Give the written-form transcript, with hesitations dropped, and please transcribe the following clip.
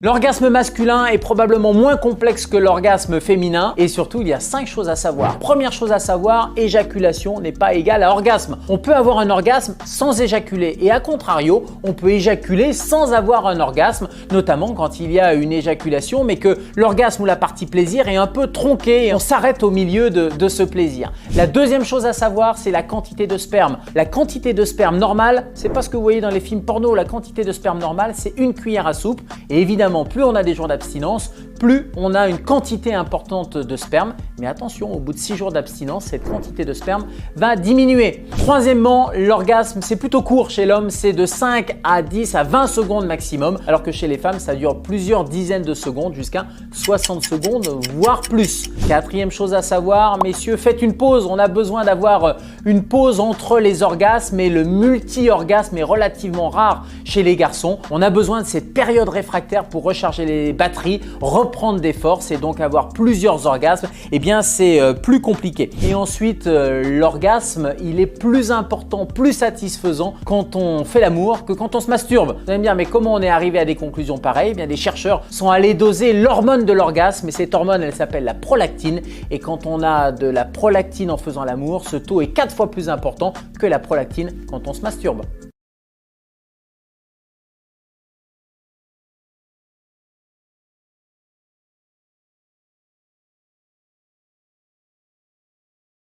L'orgasme masculin est probablement moins complexe que l'orgasme féminin et surtout il y a 5 choses à savoir. Première chose à savoir, éjaculation n'est pas égale à orgasme. On peut avoir un orgasme sans éjaculer et à contrario, on peut éjaculer sans avoir un orgasme, notamment quand il y a une éjaculation mais que l'orgasme ou la partie plaisir est un peu tronquée et on s'arrête au milieu de ce plaisir. La deuxième chose à savoir, c'est la quantité de sperme. La quantité de sperme normale, c'est pas ce que vous voyez dans les films porno, la quantité de sperme normale, c'est une cuillère à soupe et évidemment, plus on a des jours d'abstinence, plus on a une quantité importante de sperme. Mais attention, au bout de 6 jours d'abstinence, cette quantité de sperme va diminuer. Troisièmement, l'orgasme, c'est plutôt court chez l'homme, c'est de 5 à 10 à 20 secondes maximum, alors que chez les femmes, ça dure plusieurs dizaines de secondes jusqu'à 60 secondes, voire plus. Quatrième chose à savoir, messieurs, faites une pause. On a besoin d'avoir une pause entre les orgasmes et le multi-orgasme est relativement rare chez les garçons. On a besoin de cette période réfractaire pour recharger les batteries, reprendre des forces et donc avoir plusieurs orgasmes, eh bien c'est plus compliqué. Et ensuite, l'orgasme, il est plus important, plus satisfaisant quand on fait l'amour que quand on se masturbe. Vous allez me dire, mais comment on est arrivé à des conclusions pareilles? Eh bien, des chercheurs sont allés doser l'hormone de l'orgasme et cette hormone, elle s'appelle la prolactine. Et quand on a de la prolactine en faisant l'amour, ce taux est 4 fois plus important que la prolactine quand on se masturbe.